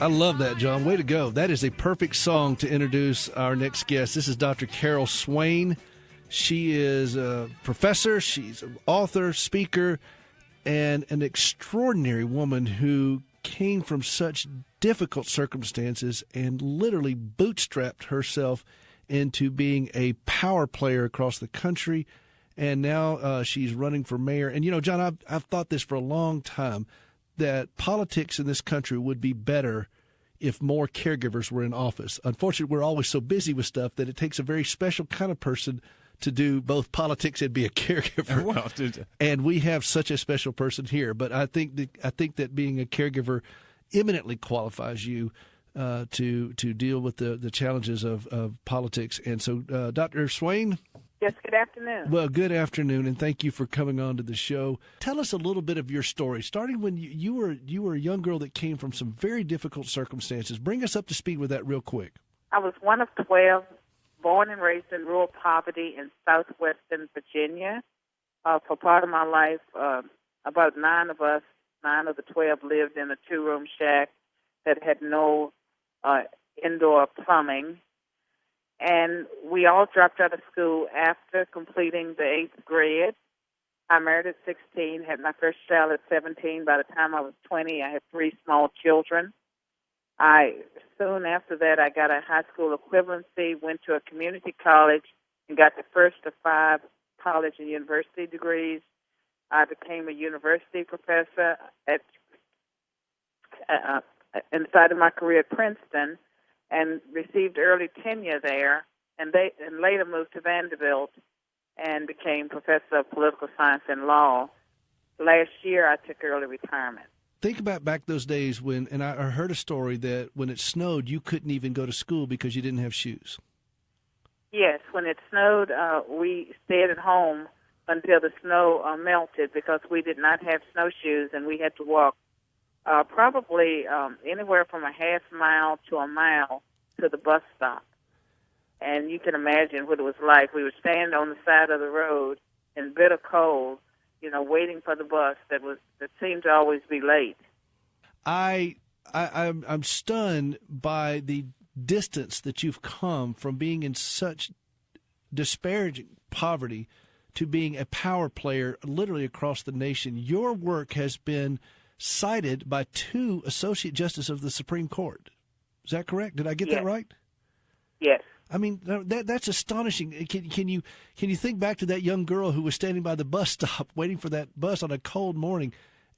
I love that, John. Way to go. That is a perfect song to introduce our next guest. This is Dr. Carol Swain. She is a professor, she's an author, speaker, and an extraordinary woman who came from such difficult circumstances and literally bootstrapped herself into being a power player across the country. And now she's running for mayor. And, you know, John, I've thought this for a long time, that politics in this country would be better if more caregivers were in office. Unfortunately, we're always so busy with stuff that it takes a very special kind of person to do both politics and be a caregiver. Well, and we have such a special person here. But I think that being a caregiver eminently qualifies you to deal with the challenges of politics. And so, Dr. Swain. Yes, good afternoon. Well, good afternoon, and thank you for coming on to the show. Tell us a little bit of your story, starting when you were a young girl that came from some very difficult circumstances. Bring us up to speed with that real quick. I was one of 12, born and raised in rural poverty in southwestern Virginia. For part of my life, about 9 of the 12 lived in a 2-room shack that had no indoor plumbing. And we all dropped out of school after completing the 8th grade. I married at 16, had my first child at 17. By the time I was 20, I had 3 small children. Soon after that, I got a high school equivalency, went to a community college, and got the first of 5 college and university degrees. I became a university professor inside of my career at Princeton, and received early tenure there, and later moved to Vanderbilt and became professor of political science and law. Last year, I took early retirement. Think about back those days when, and I heard a story that when it snowed, you couldn't even go to school because you didn't have shoes. Yes, when it snowed, we stayed at home until the snow melted because we did not have snowshoes, and we had to walk probably anywhere from a half mile to a mile to the bus stop. And you can imagine what it was like. We would stand on the side of the road in bitter cold, you know, waiting for the bus that seemed to always be late. I'm stunned by the distance that you've come from being in such disparaging poverty to being a power player literally across the nation. Your work has been cited by 2 associate justices of the Supreme Court. Is that correct? Did I get that right? Yes. I mean, that's astonishing. Can you think back to that young girl who was standing by the bus stop waiting for that bus on a cold morning?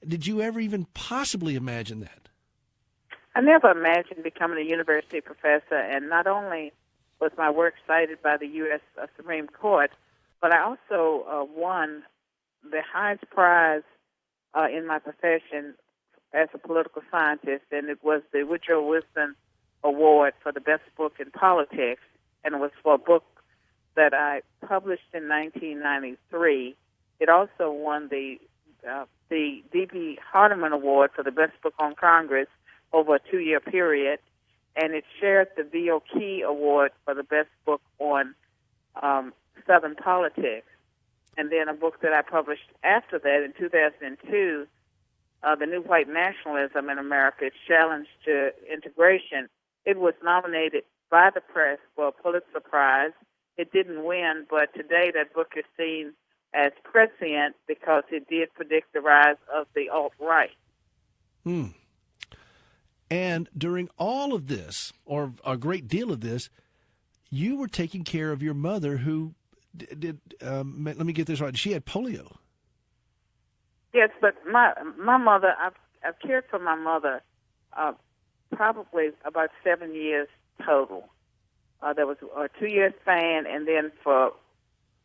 Did you ever even possibly imagine that? I never imagined becoming a university professor, and not only was my work cited by the U.S. Supreme Court, but I also won the highest prize in my profession as a political scientist, and it was the Woodrow Wilson Award for the best book in politics, and it was for a book that I published in 1993. It also won the D.B. Hardeman Award for the best book on Congress over a 2-year period, and it shared the V.O. Key Award for the best book on Southern politics. And then a book that I published after that in 2002, The New White Nationalism in America, Its Challenge to Integration. It was nominated by the press for a Pulitzer Prize. It didn't win, but today that book is seen as prescient because it did predict the rise of the alt-right. And during all of this, or a great deal of this, you were taking care of your mother who let me get this right. She had polio. Yes, but my mother, I've cared for my mother probably about 7 years total. There was a 2-year span, and then for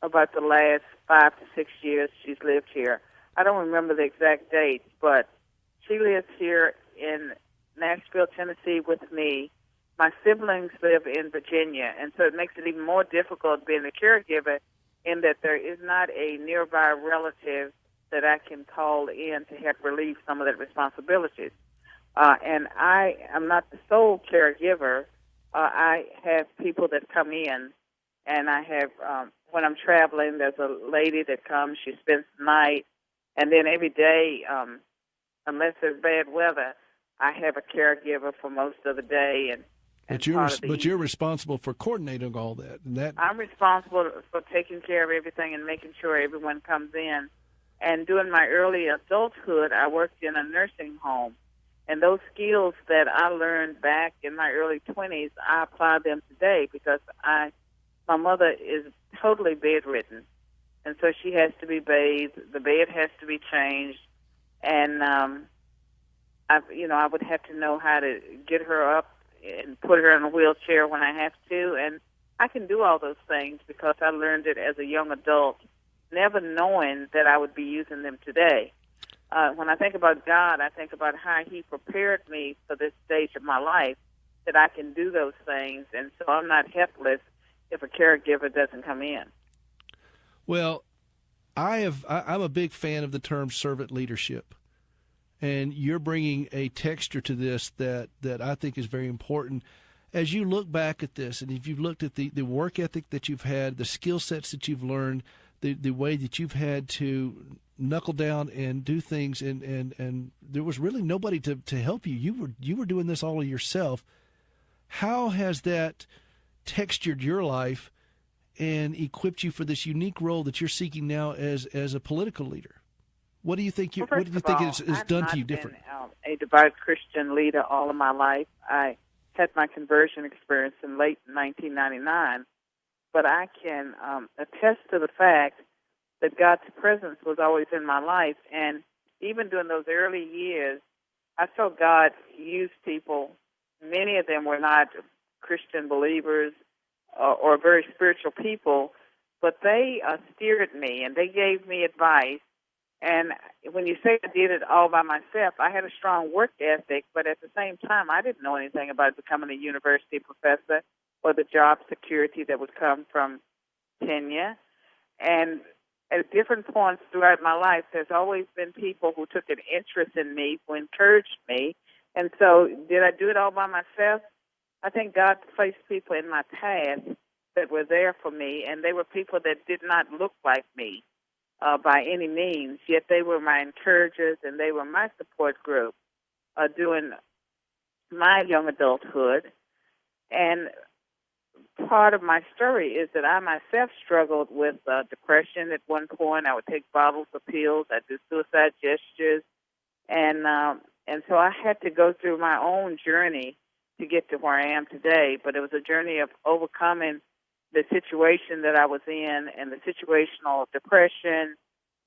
about the last 5 to 6 years she's lived here. I don't remember the exact date, but she lives here in Nashville, Tennessee with me. My siblings live in Virginia, and so it makes it even more difficult being a caregiver in that there is not a nearby relative that I can call in to help relieve some of that responsibilities. And I am not the sole caregiver. I have people that come in, and I have, when I'm traveling, there's a lady that comes, she spends the night, and then every day, unless there's bad weather, I have a caregiver for most of the day, and you're responsible for coordinating all that, and that I'm responsible for taking care of everything and making sure everyone comes in. And during my early adulthood, I worked in a nursing home, and those skills that I learned back in my early 20s, I apply them today because my mother is totally bedridden, and so she has to be bathed. The bed has to be changed, and I would have to know how to get her up and put her in a wheelchair when I have to, and I can do all those things because I learned it as a young adult, never knowing that I would be using them today. When I think about God, I think about how He prepared me for this stage of my life, that I can do those things, and so I'm not helpless if a caregiver doesn't come in. Well, I'm a big fan of the term servant leadership. And you're bringing a texture to this that I think is very important. As you look back at this, and if you've looked at the work ethic that you've had, the skill sets that you've learned, the way that you've had to knuckle down and do things, and there was really nobody to help you. You were doing this all yourself. How has that textured your life and equipped you for this unique role that you're seeking now as a political leader? What do you think? What do you think is done to you different? I've been a devout Christian leader all of my life. I had my conversion experience in late 1999, but I can attest to the fact that God's presence was always in my life, and even during those early years, I saw God use people. Many of them were not Christian believers or very spiritual people, but they steered me and they gave me advice. And when you say I did it all by myself, I had a strong work ethic, but at the same time, I didn't know anything about becoming a university professor or the job security that would come from tenure. And at different points throughout my life, there's always been people who took an interest in me, who encouraged me. And so did I do it all by myself? I think God placed people in my path that were there for me, and they were people that did not look like me. By any means, yet they were my encouragers and they were my support group during my young adulthood. And part of my story is that I myself struggled with depression at one point. I would take bottles of pills. I'd do suicide gestures. And so I had to go through my own journey to get to where I am today. But it was a journey of overcoming the situation that I was in and the situational depression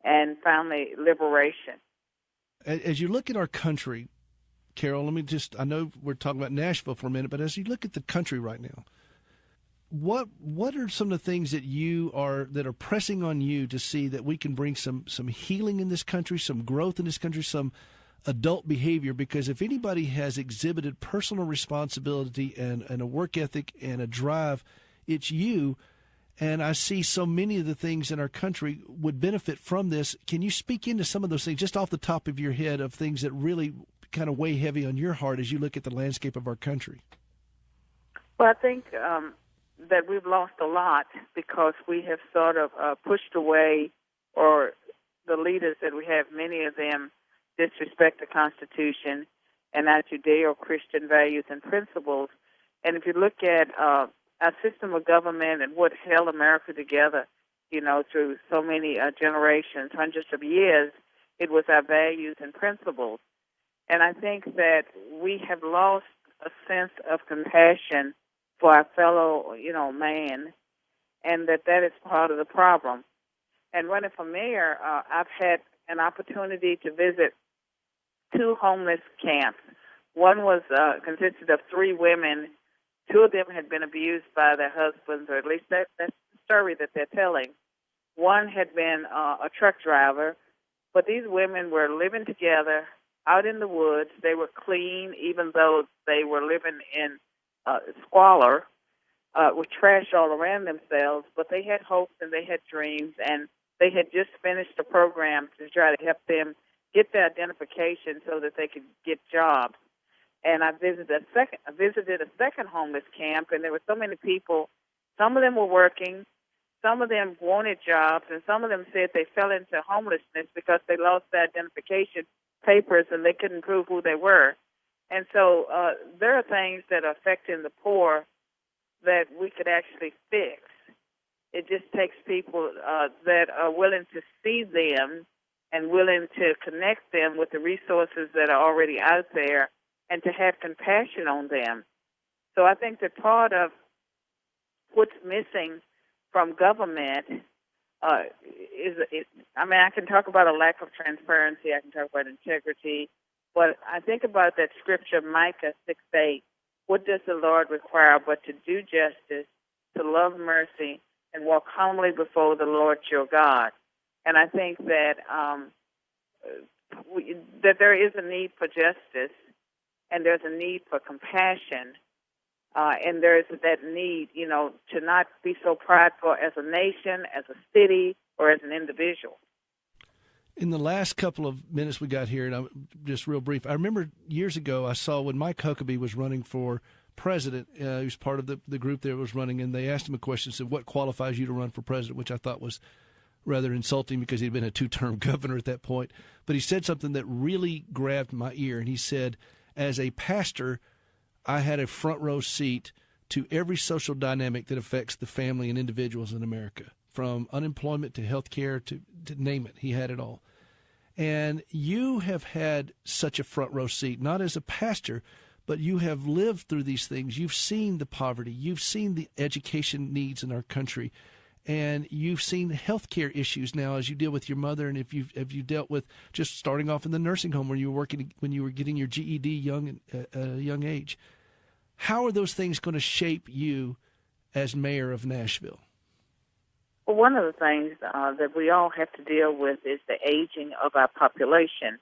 and finally liberation. As you look at our country, Carol, I know we're talking about Nashville for a minute, but as you look at the country right now, what are some of the things that are pressing on you to see that we can bring some healing in this country, some growth in this country, some adult behavior? Because if anybody has exhibited personal responsibility and a work ethic and a drive, it's you, and I see so many of the things in our country would benefit from this. Can you speak into some of those things just off the top of your head of things that really kind of weigh heavy on your heart as you look at the landscape of our country? Well, I think that we've lost a lot because we have sort of pushed away, or the leaders that we have, many of them disrespect the Constitution and our Judeo-Christian values and principles. And if you look at our system of government and what held America together, through so many generations, hundreds of years, it was our values and principles. And I think that we have lost a sense of compassion for our fellow, man, and that is part of the problem. And running for mayor, I've had an opportunity to visit 2 homeless camps. One was consisted of 3 women. 2 of them had been abused by their husbands, or at least that's the story that they're telling. One had been a truck driver, but these women were living together out in the woods. They were clean, even though they were living in squalor, with trash all around themselves, but they had hopes and they had dreams, and they had just finished a program to try to help them get their identification so that they could get jobs. And I visited a second homeless camp, and there were so many people. Some of them were working, some of them wanted jobs, and some of them said they fell into homelessness because they lost their identification papers and they couldn't prove who they were. And so there are things that are affecting the poor that we could actually fix. It just takes people that are willing to see them and willing to connect them with the resources that are already out there and to have compassion on them. So I think that part of what's missing from government is, I can talk about a lack of transparency, I can talk about integrity, but I think about that scripture, Micah 6:8. What does the Lord require but to do justice, to love mercy, and walk humbly before the Lord your God? And I think that that there is a need for justice, and there's a need for compassion, and there's that need, to not be so prideful as a nation, as a city, or as an individual. In the last couple of minutes we got here, and I'm just real brief, I remember years ago I saw when Mike Huckabee was running for president, he was part of the group that was running, and they asked him a question, said, what qualifies you to run for president, which I thought was rather insulting because he'd been a 2-term governor at that point. But he said something that really grabbed my ear, and he said, as a pastor, I had a front row seat to every social dynamic that affects the family and individuals in America, from unemployment to health care to name it. He had it all. And you have had such a front row seat, not as a pastor, but you have lived through these things. You've seen the poverty. You've seen the education needs in our country. And you've seen health care issues now as you deal with your mother, and if you dealt with just starting off in the nursing home when you were getting your GED at a young age. How are those things going to shape you as mayor of Nashville? Well, one of the things that we all have to deal with is the aging of our population.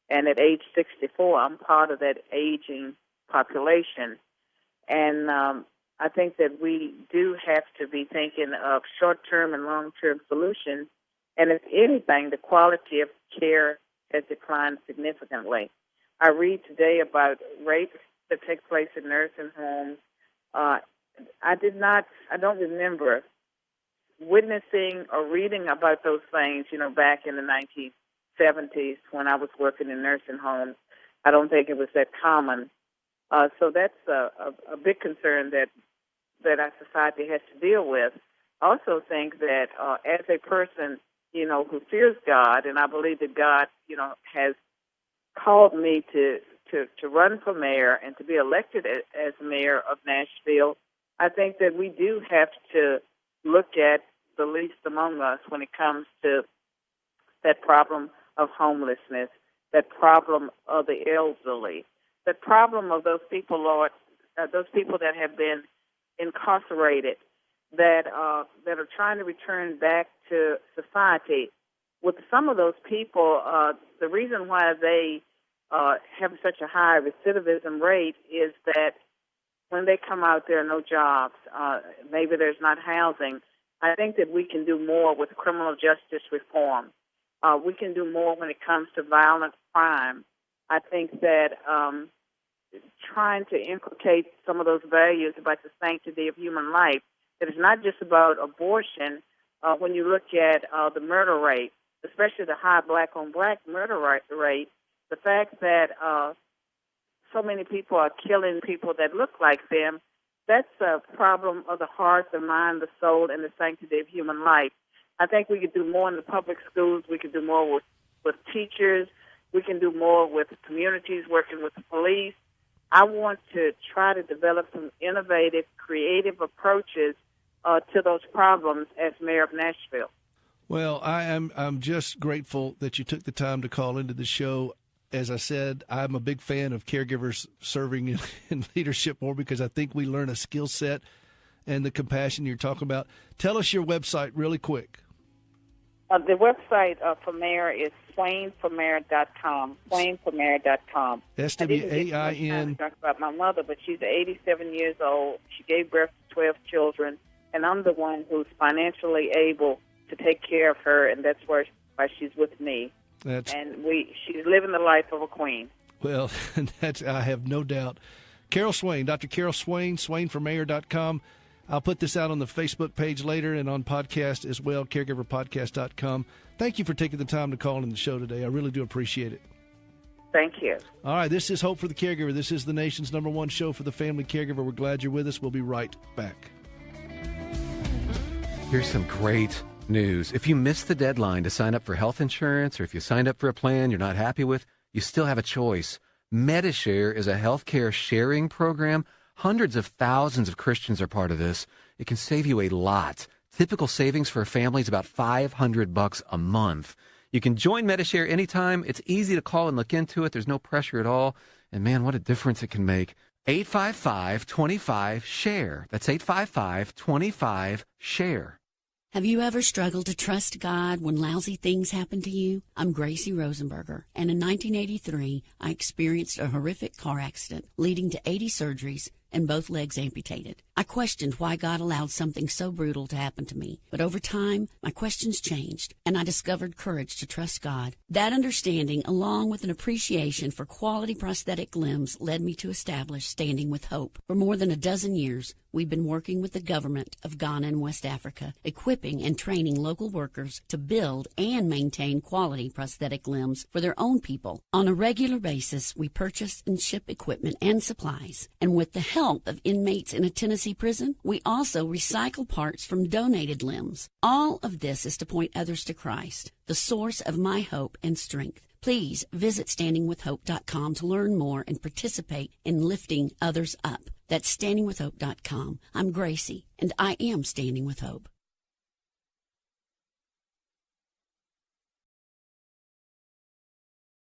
And at age 64, I'm part of that aging population. And I think that we do have to be thinking of short-term and long-term solutions. And if anything, the quality of care has declined significantly. I read today about rapes that take place in nursing homes. I don't remember witnessing or reading about those things, back in the 1970s when I was working in nursing homes. I don't think it was that common. So that's a big concern that our society has to deal with. I also think that as a person, who fears God, and I believe that God, has called me to run for mayor and to be elected as mayor of Nashville, I think that we do have to look at the least among us when it comes to that problem of homelessness, that problem of the elderly, that problem of those people, Lord, those people that have been incarcerated, that are trying to return back to society. With some of those people, the reason why they have such a high recidivism rate is that when they come out, there are no jobs. Maybe there's not housing. I think that we can do more with criminal justice reform. We can do more when it comes to violent crime. I think that trying to inculcate some of those values about the sanctity of human life, that it's not just about abortion. When you look at the murder rate, especially the high black-on-black murder rate, the fact that so many people are killing people that look like them, that's a problem of the heart, the mind, the soul, and the sanctity of human life. I think we could do more in the public schools. We could do more with teachers. We can do more with communities, working with the police. I want to try to develop some innovative, creative approaches to those problems as mayor of Nashville. Well, I'm just grateful that you took the time to call into the show. As I said, I'm a big fan of caregivers serving in leadership more because I think we learn a skill set and the compassion you're talking about. Tell us your website really quick. The website for mayor is swainformayor.com. Swainformayor.com. SWAIN. I didn't talk about my mother, but she's 87 years old. She gave birth to 12 children, and I'm the one who's financially able to take care of her, and that's why she's with me. She's living the life of a queen. Well, I have no doubt. Carol Swain, Dr. Carol Swain, swainformayor.com. I'll put this out on the Facebook page later and on podcast as well, caregiverpodcast.com. Thank you for taking the time to call in the show today. I really do appreciate it. Thank you. All right, this is Hope for the Caregiver. This is the nation's #1 show for the family caregiver. We're glad you're with us. We'll be right back. Here's some great news. If you missed the deadline to sign up for health insurance, or if you signed up for a plan you're not happy with, you still have a choice. MediShare is a healthcare sharing program. Hundreds of thousands of Christians are part of this. It can save you a lot. Typical savings for a family is about $500 a month. You can join MediShare anytime. It's easy to call and look into it. There's no pressure at all. And man, what a difference it can make. 855-25-SHARE. That's 855-25-SHARE. Have you ever struggled to trust God when lousy things happen to you? I'm Gracie Rosenberger, and in 1983, I experienced a horrific car accident leading to 80 surgeries and both legs amputated. I questioned why God allowed something so brutal to happen to me. But over time, my questions changed, and I discovered courage to trust God. That understanding, along with an appreciation for quality prosthetic limbs, led me to establish Standing with Hope. For more than a dozen years, we've been working with the government of Ghana and West Africa, equipping and training local workers to build and maintain quality prosthetic limbs for their own people. On a regular basis, we purchase and ship equipment and supplies, and with the help of inmates in a Tennessee prison, we also recycle parts from donated limbs. All of this is to point others to Christ, the source of my hope and strength. Please visit standingwithhope.com to learn more and participate in lifting others up. That's standingwithhope.com. I'm Gracie, and I am Standing with Hope.